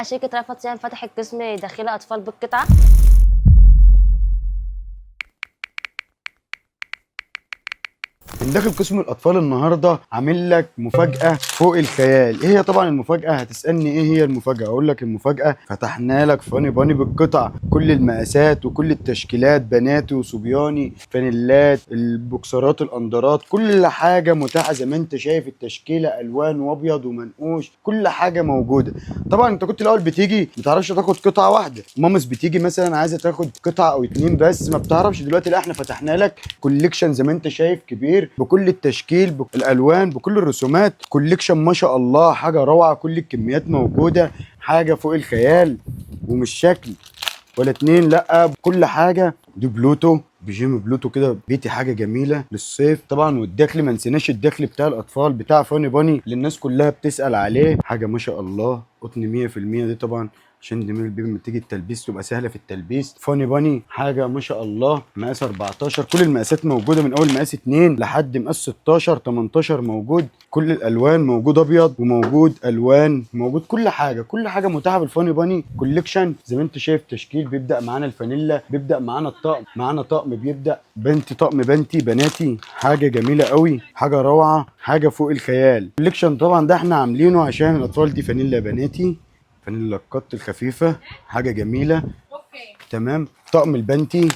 شركة رأفت صيام فتحت قسم داخلي أطفال بالقطعة. من داخل قسم الاطفال النهارده عامل لك مفاجاه فوق الخيال. ايه هي طبعا المفاجاه؟ هتسالني ايه هي المفاجاه، اقول لك المفاجاه فتحنا لك فاني باني بالقطع، كل المقاسات وكل التشكيلات، بناتي وصبياني، فانيلات، البوكسرات، الاندرات، كل حاجه متاحه زي ما انت شايف. التشكيله الوان وابيض ومنقوش، كل حاجه موجوده. طبعا انت كنت الاول بتيجي ما تعرفش تاخد قطعه واحده، مامس بتيجي مثلا عايزه تاخد قطعه او اتنين بس ما بتعرفش. دلوقتي لا، احنا فتحنا لك كوليكشن زي ما انت شايف كبير، بكل التشكيل، بالالوان، بكل الرسومات. كوليكشن ما شاء الله حاجه روعه، كل الكميات موجوده، حاجه فوق الخيال. ومش شكل ولا اتنين، لا، كل حاجه. دي بلوتو، بيجيم بلوتو كده بيتي، حاجه جميله للصيف طبعا. والدخل ما نسيناش الدخل بتاع الاطفال بتاع فاني باني اللي الناس كلها بتسال عليه، حاجه ما شاء الله قطن 100%. دي طبعا عشان دماغ البيبي لما تيجي التلبيس تبقى سهله في التلبيس. فاني باني حاجه ما شاء الله، مقاس 14، كل المقاسات موجوده من اول مقاس 2 لحد مقاس 16 18 موجود. كل الالوان موجود، ابيض وموجود الوان، موجود كل حاجه، كل حاجه متاحه بالفاني باني كوليكشن. زي ما انت شايف تشكيل بيبدا معانا الفانيلا، بيبدا معانا الطقم، معانا طقم بيبدا بنتي، طقم بنتي بناتي، حاجه جميله قوي، حاجه روعه، حاجه فوق الخيال. الكوليكشن طبعا ده احنا عاملينه عشان الاطفال. دي فانيلا بناتي، فانيلا القط الخفيفه، حاجه جميله. تمام. طقم البنتي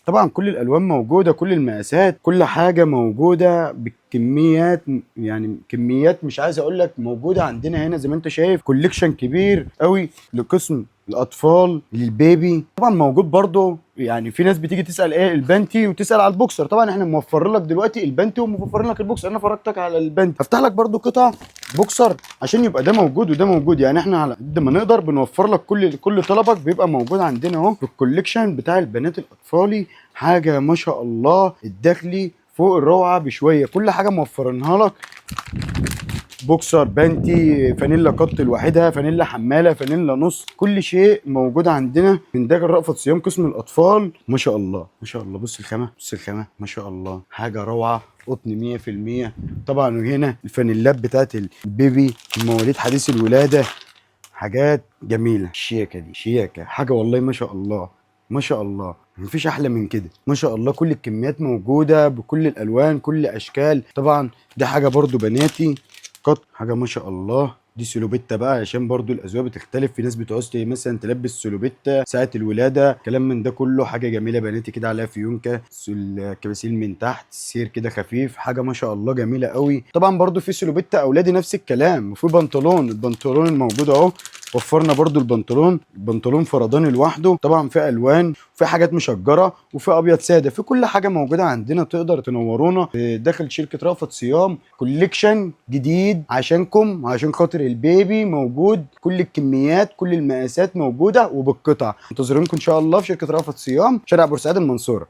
طبعا كل الالوان موجوده، كل المقاسات، كل حاجه موجوده بالكميات، يعني كميات مش عايز اقول لك موجوده عندنا هنا. زي ما انت شايف كوليكشن كبير قوي لقسم الاطفال للبيبي. طبعا موجود برضو، يعني في ناس بتيجي تسال ايه البنتي وتسال على البوكسر. طبعا احنا موفر لك دلوقتي البنتي وموفر لك البوكسر. انا فرجتك على البنتي، هفتح لك برضو قطع بوكسر عشان يبقى ده موجود وده موجود. يعني احنا على قد ما نقدر بنوفر لك كل طلبك بيبقى موجود عندنا اهو في الكوليكشن بتاع البنات الاطفالي. حاجه ما شاء الله، الداخلي فوق الروعه بشويه، كل حاجه موفرينها لك. بوكسر، بنتي، فانيلا قط لوحدها، فانيلا حماله، فانيلا نص، كل شيء موجود عندنا من داخل رأفت صيام قسم الاطفال. ما شاء الله ما شاء الله. بص الخامه، بص الخامه، ما شاء الله، حاجه روعه، قطن 100%. طبعا وهنا الفانيلات بتاعت البيبي المواليد حديث الولاده، حاجات جميله. الشياكه دي شياكه، حاجه والله ما شاء الله ما شاء الله، مفيش احلى من كده. ما شاء الله كل الكميات موجوده بكل الالوان، كل اشكال. طبعا دي حاجه برضو بناتي قط، حاجه ما شاء الله. دي سلوبيتا بقى عشان برضو الاذواق بتختلف، في ناس بتعوز مثلا تلبس سلوبيتا ساعه الولاده، كلام من ده كله. حاجه جميله بناتي كده عليها فيونكه، الكباسيل من تحت، السير كده خفيف، حاجه ما شاء الله جميله قوي. طبعا برضو في سلوبيتا اولادي نفس الكلام. وفي بنطلون، البنطلون الموجود اهو، وفرنا برضو البنطلون فرداني لوحده. طبعا في الوان، في حاجات مشجره، وفي ابيض ساده، في كل حاجه موجوده عندنا. تقدر تنورونا داخل شركه رأفت صيام. كوليكشن جديد عشانكم، عشان خاطر البيبي موجود، كل الكميات كل المقاسات موجوده وبالقطع. انتظرونكم ان شاء الله في شركه رأفت صيام، شارع بورسعيد المنصوره.